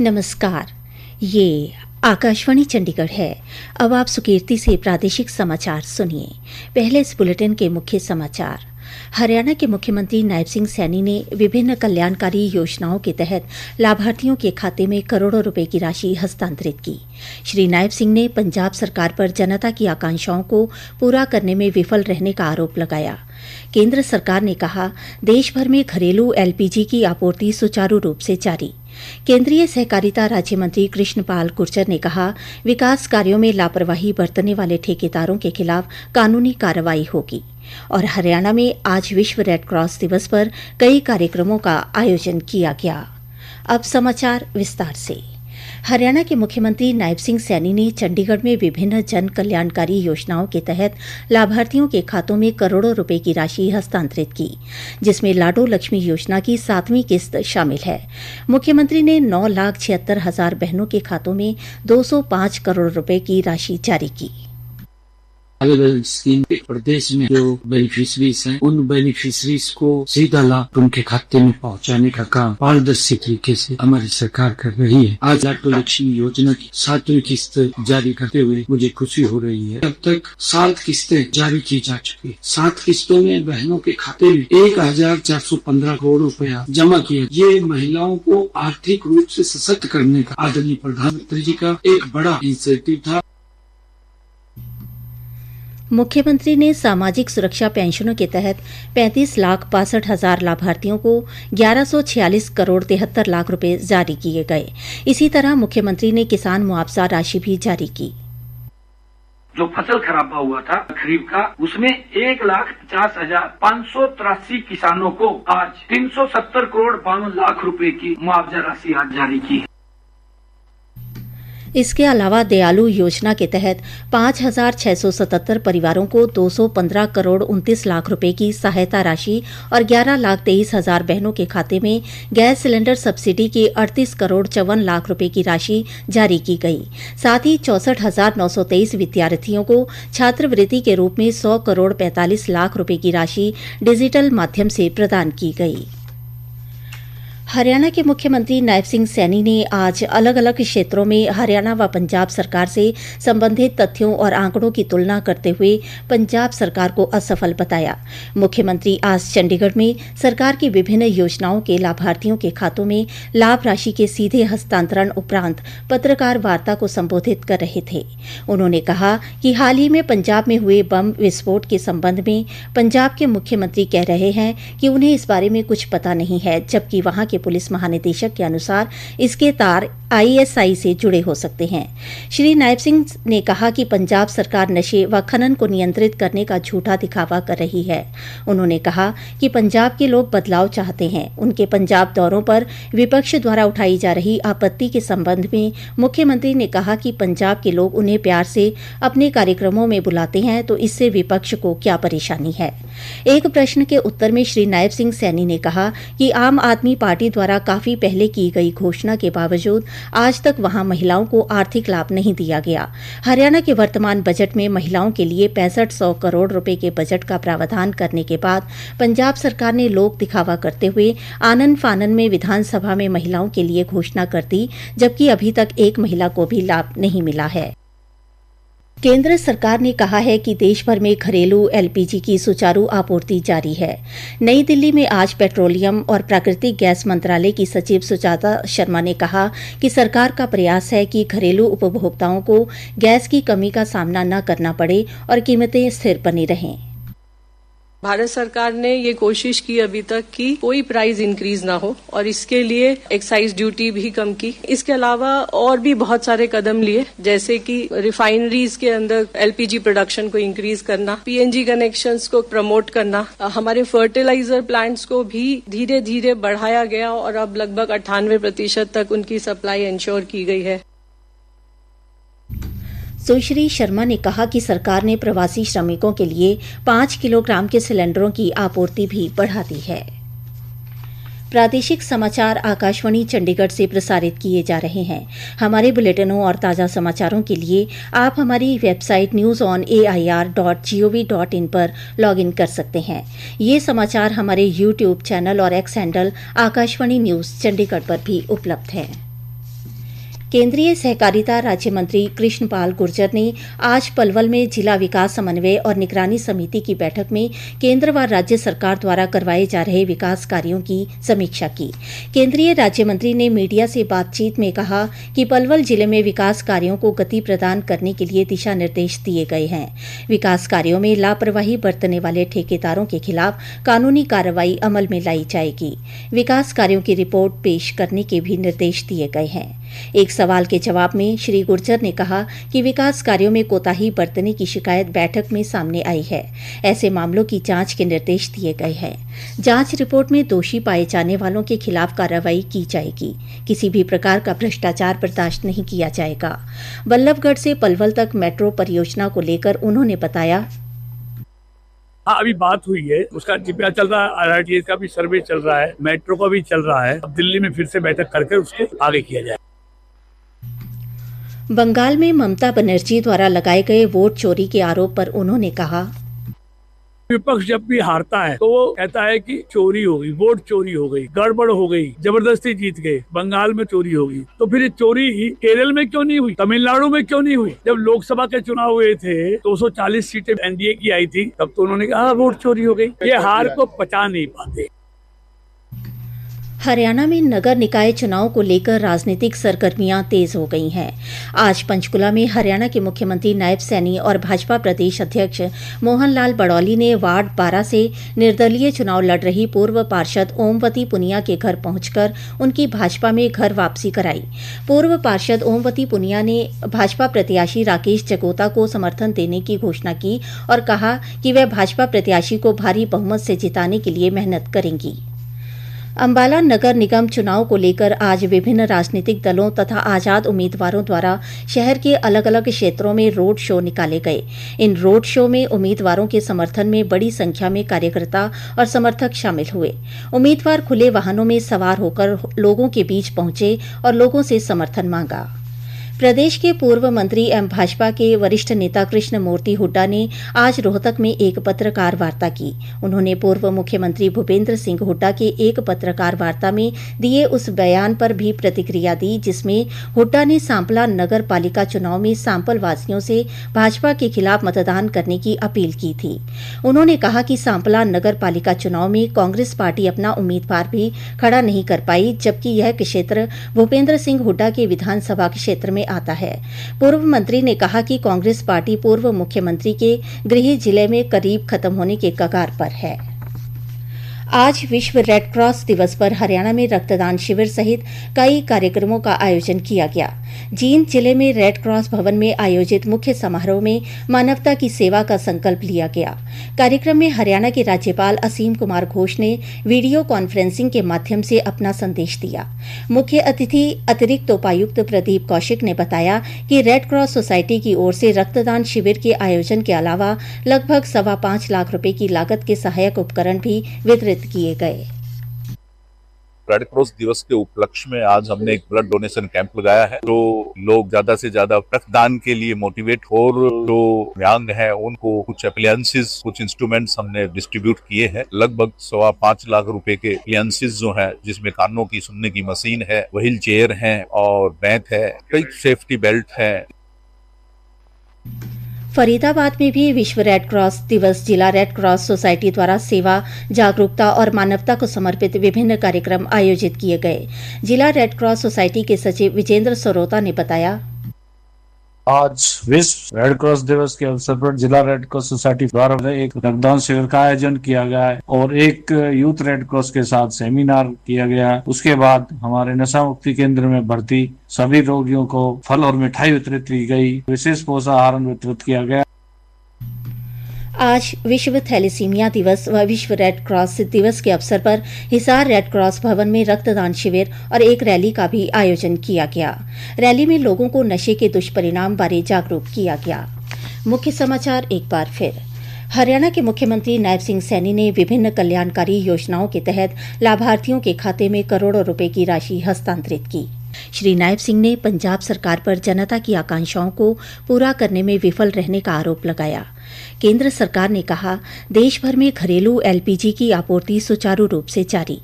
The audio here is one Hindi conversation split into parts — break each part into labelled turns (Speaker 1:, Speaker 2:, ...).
Speaker 1: नमस्कार, ये आकाशवाणी चंडीगढ़ है। अब आप सुकीर्ति से प्रादेशिक समाचार सुनिए। पहले इस बुलेटिन के मुख्य समाचार। हरियाणा के मुख्यमंत्री नायब सिंह सैनी ने विभिन्न कल्याणकारी योजनाओं के तहत लाभार्थियों के खाते में करोड़ों रुपए की राशि हस्तांतरित की। श्री नायब सिंह ने पंजाब सरकार पर जनता की आकांक्षाओं को पूरा करने में विफल रहने का आरोप लगाया। केंद्र सरकार ने कहा, देश भर में घरेलू एलपीजी की आपूर्ति सुचारू रूप से जारी। केंद्रीय सहकारिता राज्य मंत्री कृष्णपाल गुर्जर ने कहा, विकास कार्यों में लापरवाही बरतने वाले ठेकेदारों के खिलाफ कानूनी कार्रवाई होगी। और हरियाणा में आज विश्व रेड क्रॉस दिवस पर कई कार्यक्रमों का आयोजन किया गया। अब समाचार विस्तार से। हरियाणा के मुख्यमंत्री नायब सिंह सैनी ने चंडीगढ़ में विभिन्न जन कल्याणकारी योजनाओं के तहत लाभार्थियों के खातों में करोड़ों रुपए की राशि हस्तांतरित की, जिसमें लाडो लक्ष्मी योजना की 7वीं किस्त शामिल है। मुख्यमंत्री ने 9,76,000 बहनों के खातों में 205 करोड़ रुपए की राशि जारी की।
Speaker 2: अलग अलग स्कीम के प्रदेश में जो बेनिफिशरीज हैं, उन बेनिफिशरीज को सीधा लाभ उनके खाते में पहुंचाने का काम पारदर्शी तरीके से हमारी सरकार कर रही है। आज लाडो लक्ष्मी योजना की 7वीं किस्त जारी करते हुए मुझे खुशी हो रही है। अब तक 7 किस्तें जारी की जा चुकी है। 7 किस्तों में बहनों के खाते में 1,415 करोड़ रुपया जमा किया। ये महिलाओं को आर्थिक रूप से सशक्त करने का आदरणीय प्रधानमंत्री जी का एक बड़ा इनिशिएटिव था।
Speaker 1: मुख्यमंत्री ने सामाजिक सुरक्षा पेंशनों के तहत 35,62,000 लाभार्थियों को 1,146 करोड़ 73 लाख रुपए जारी किए गए। इसी तरह मुख्यमंत्री ने किसान मुआवजा राशि भी जारी की।
Speaker 3: जो फसल खराबा हुआ था खरीफ का, उसमें 1,50,583 किसानों को आज 370 करोड़ 52 लाख रुपए की मुआवजा राशि आज जारी की है।
Speaker 1: इसके अलावा दयालु योजना के तहत 5,677 परिवारों को 215 करोड़ 29 लाख रुपए की सहायता राशि और 11,23,000 बहनों के खाते में गैस सिलेंडर सब्सिडी की 38 करोड़ 54 लाख रुपए की राशि जारी की गई। साथ ही 64,923 विद्यार्थियों को छात्रवृत्ति के रूप में 100 करोड़ 45 लाख रुपए की राशि डिजिटल माध्यम से प्रदान की गई। हरियाणा के मुख्यमंत्री नायब सिंह सैनी ने आज अलग अलग क्षेत्रों में हरियाणा व पंजाब सरकार से संबंधित तथ्यों और आंकड़ों की तुलना करते हुए पंजाब सरकार को असफल बताया। मुख्यमंत्री आज चंडीगढ़ में सरकार की विभिन्न योजनाओं के लाभार्थियों के खातों में लाभ राशि के सीधे हस्तांतरण उपरांत पत्रकार वार्ता को संबोधित कर रहे थे। उन्होंने कहा कि हाल ही में पंजाब में हुए बम विस्फोट के संबंध में पंजाब के मुख्यमंत्री कह रहे हैं कि उन्हें इस बारे में कुछ पता नहीं है, जबकि वहां के पुलिस महानिदेशक के अनुसार इसके तार आईएसआई से जुड़े हो सकते हैं। श्री नायब सिंह ने कहा कि पंजाब सरकार नशे व खनन को नियंत्रित करने का झूठा दिखावा कर रही है। उन्होंने कहा कि पंजाब के लोग बदलाव चाहते हैं। उनके पंजाब दौरों पर विपक्ष द्वारा उठाई जा रही आपत्ति के संबंध में मुख्यमंत्री ने कहा कि पंजाब के लोग उन्हें प्यार से अपने कार्यक्रमों में बुलाते हैं, तो इससे विपक्ष को क्या परेशानी है। एक प्रश्न के उत्तर में श्री नायब सिंह सैनी ने कहा कि आम आदमी पार्टी द्वारा काफी पहले की गई घोषणा के बावजूद आज तक वहां महिलाओं को आर्थिक लाभ नहीं दिया गया। हरियाणा के वर्तमान बजट में महिलाओं के लिए 6500 करोड़ रुपए के बजट का प्रावधान करने के बाद पंजाब सरकार ने लोक दिखावा करते हुए आनन फानन में विधानसभा में महिलाओं के लिए घोषणा कर दी, जबकि अभी तक एक महिला को भी लाभ नहीं मिला है। केंद्र सरकार ने कहा है कि देश भर में घरेलू एलपीजी की सुचारू आपूर्ति जारी है। नई दिल्ली में आज पेट्रोलियम और प्राकृतिक गैस मंत्रालय की सचिव सुजाता शर्मा ने कहा कि सरकार का प्रयास है कि घरेलू उपभोक्ताओं को गैस की कमी का सामना न करना पड़े और कीमतें स्थिर बनी रहें।
Speaker 4: भारत सरकार ने ये कोशिश की अभी तक कि कोई प्राइस इंक्रीज ना हो और इसके लिए एक्साइज ड्यूटी भी कम की। इसके अलावा और भी बहुत सारे कदम लिए, जैसे कि रिफाइनरीज के अंदर एलपीजी प्रोडक्शन को इंक्रीज करना, पीएनजी कनेक्शंस को प्रमोट करना, हमारे फर्टिलाइजर प्लांट्स को भी धीरे धीरे बढ़ाया गया और अब लगभग 98% तक उनकी सप्लाई इंश्योर की गई है।
Speaker 1: सुश्री शर्मा ने कहा कि सरकार ने प्रवासी श्रमिकों के लिए 5 किलोग्राम के सिलेंडरों की आपूर्ति भी बढ़ा दी है। प्रादेशिक समाचार आकाशवाणी चंडीगढ़ से प्रसारित किए जा रहे हैं। हमारे बुलेटिनों और ताज़ा समाचारों के लिए आप हमारी वेबसाइट newsonair.gov.in पर लॉगिन कर सकते हैं। ये समाचार हमारे यूट्यूब चैनल और x handle Akashvani news Chandigarh पर भी उपलब्ध हैं। केंद्रीय सहकारिता राज्य मंत्री कृष्णपाल गुर्जर ने आज पलवल में जिला विकास समन्वय और निगरानी समिति की बैठक में केंद्र व राज्य सरकार द्वारा करवाए जा रहे विकास कार्यों की समीक्षा की। केंद्रीय राज्य मंत्री ने मीडिया से बातचीत में कहा कि पलवल जिले में विकास कार्यों को गति प्रदान करने के लिए दिशा निर्देश दिए गए हैं। विकास कार्यों में लापरवाही बरतने वाले ठेकेदारों के खिलाफ कानूनी कार्रवाई अमल में लाई जाएगी। विकास कार्यों की रिपोर्ट पेश करने के भी निर्देश दिए गए हैं। एक सवाल के जवाब में श्री गुर्जर ने कहा कि विकास कार्यों में कोताही बरतने की शिकायत बैठक में सामने आई है। ऐसे मामलों की जांच के निर्देश दिए गए हैं। जांच रिपोर्ट में दोषी पाए जाने वालों के खिलाफ कार्रवाई की जाएगी। किसी भी प्रकार का भ्रष्टाचार बर्दाश्त नहीं किया जाएगा। बल्लभगढ़ से पलवल तक मेट्रो परियोजना को लेकर उन्होंने बताया,
Speaker 5: अभी बात हुई है, उसका डीपीआर चल रहा है, RRTS का भी सर्वे चल रहा है, मेट्रो का भी चल रहा है। अब दिल्ली में फिर से बैठक करके उसको आगे किया जाए।
Speaker 1: बंगाल में ममता बनर्जी द्वारा लगाए गए वोट चोरी के आरोप पर उन्होंने कहा,
Speaker 5: विपक्ष जब भी हारता है तो वो कहता है कि चोरी हो गई, वोट चोरी हो गई, गड़बड़ हो गई, जबरदस्ती जीत गए, बंगाल में चोरी हो गई। तो फिर ये चोरी ही केरल में क्यों नहीं हुई, तमिलनाडु में क्यों नहीं हुई? जब लोकसभा के चुनाव हुए थे 240 सीटें NDA की आई थी, तब तो उन्होंने कहा वोट चोरी हो गई। ये हार को पचा नहीं पाते।
Speaker 1: हरियाणा में नगर निकाय चुनाव को लेकर राजनीतिक सरगर्मियां तेज हो गई हैं। आज पंचकुला में हरियाणा के मुख्यमंत्री नायब सैनी और भाजपा प्रदेश अध्यक्ष मोहन लाल बड़ौली ने वार्ड 12 से निर्दलीय चुनाव लड़ रही पूर्व पार्षद ओमवती पुनिया के घर पहुंचकर उनकी भाजपा में घर वापसी कराई। पूर्व पार्षद ओमवती पुनिया ने भाजपा प्रत्याशी राकेश जगोता को समर्थन देने की घोषणा की और कहा कि वह भाजपा प्रत्याशी को भारी बहुमत से जिताने के लिए मेहनत करेंगी। अंबाला नगर निगम चुनाव को लेकर आज विभिन्न राजनीतिक दलों तथा आजाद उम्मीदवारों द्वारा शहर के अलग अलग क्षेत्रों में रोड शो निकाले गए। इन रोड शो में उम्मीदवारों के समर्थन में बड़ी संख्या में कार्यकर्ता और समर्थक शामिल हुए। उम्मीदवार खुले वाहनों में सवार होकर लोगों के बीच पहुंचे और लोगों से समर्थन मांगा। प्रदेश के पूर्व मंत्री एवं भाजपा के वरिष्ठ नेता कृष्ण मूर्ति हुड्डा ने आज रोहतक में एक पत्रकार वार्ता की। उन्होंने पूर्व मुख्यमंत्री भूपेंद्र सिंह हुड्डा के एक पत्रकार वार्ता में दिए उस बयान पर भी प्रतिक्रिया दी जिसमें हुड्डा ने सांपला नगर पालिका चुनाव में सांपल वासियों से भाजपा के खिलाफ मतदान करने की अपील की थी। उन्होंने कहा कि सांपला नगर पालिका चुनाव में कांग्रेस पार्टी अपना उम्मीदवार भी खड़ा नहीं कर पाई, जबकि यह क्षेत्र भूपेंद्र सिंह हुड्डा के विधानसभा क्षेत्र में आता है। पूर्व मंत्री ने कहा कि कांग्रेस पार्टी पूर्व मुख्यमंत्री के गृह जिले में करीब खत्म होने के कगार पर है। आज विश्व रेड क्रॉस दिवस पर हरियाणा में रक्तदान शिविर सहित कई कार्यक्रमों का आयोजन किया गया। जींद जिले में रेड क्रॉस भवन में आयोजित मुख्य समारोह में मानवता की सेवा का संकल्प लिया गया। कार्यक्रम में हरियाणा के राज्यपाल असीम कुमार घोष ने वीडियो कॉन्फ्रेंसिंग के माध्यम से अपना संदेश दिया। मुख्य अतिथि अतिरिक्त उपायुक्त प्रदीप कौशिक ने बताया कि रेड क्रॉस सोसाइटी की ओर से रक्तदान शिविर के आयोजन के अलावा लगभग 5.25 लाख रुपए की लागत के सहायक उपकरण भी वितरित किए गए।
Speaker 6: रेड क्रॉस दिवस के उपलक्ष्य में आज हमने एक ब्लड डोनेशन कैंप लगाया है, तो लोग ज्यादा से ज्यादा रक्तदान के लिए मोटिवेट हो। और जो दिव्यांग है उनको कुछ अप्लायंसेस, कुछ इंस्ट्रूमेंट्स हमने डिस्ट्रीब्यूट किए हैं। लगभग 5.25 लाख रुपए के अप्लायंसेस जो है, जिसमें कानों की सुनने की मशीन है, व्हील चेयर है और बैथ है, कई सेफ्टी बेल्ट है।
Speaker 1: फरीदाबाद में भी विश्व रेड क्रॉस दिवस जिला रेड क्रॉस सोसाइटी द्वारा सेवा, जागरूकता और मानवता को समर्पित विभिन्न कार्यक्रम आयोजित किए गए। जिला रेड क्रॉस सोसाइटी के सचिव विजेंद्र सरोता ने बताया,
Speaker 7: आज विश्व रेड क्रॉस दिवस के अवसर पर जिला रेड क्रॉस सोसाइटी द्वारा एक रक्तदान शिविर का आयोजन किया गया है और एक यूथ रेड क्रॉस के साथ सेमिनार किया गया है। उसके बाद हमारे नशा मुक्ति केंद्र में भर्ती सभी रोगियों को फल और मिठाई वितरित की गई। विशेष पोषाहार वितरित किया गया।
Speaker 1: आज विश्व थैलेसीमिया दिवस व विश्व रेड क्रॉस दिवस के अवसर पर हिसार रेड क्रॉस भवन में रक्तदान शिविर और एक रैली का भी आयोजन किया गया। रैली में लोगों को नशे के दुष्परिणाम बारे जागरूक किया गया। मुख्य समाचार एक बार फिर। हरियाणा के मुख्यमंत्री नायब सिंह सैनी ने विभिन्न कल्याणकारी योजनाओं के तहत लाभार्थियों के खाते में करोड़ों रुपए की राशि हस्तांतरित की। श्री नायब सिंह ने पंजाब सरकार पर जनता की आकांक्षाओं को पूरा करने में विफल रहने का आरोप लगाया। केंद्र सरकार ने कहा, देश भर में घरेलू LPG की आपूर्ति सुचारू रूप से जारी।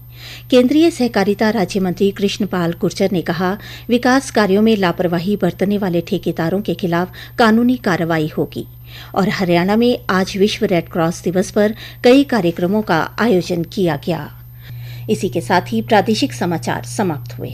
Speaker 1: केंद्रीय सहकारिता राज्य मंत्री कृष्णपाल गुर्जर ने कहा, विकास कार्यों में लापरवाही बरतने वाले ठेकेदारों के खिलाफ कानूनी कार्रवाई होगी। और हरियाणा में आज विश्व रेड क्रॉस दिवस पर कई कार्यक्रमों का आयोजन किया गया। इसी के साथ ही प्रादेशिक समाचार समाप्त हुए।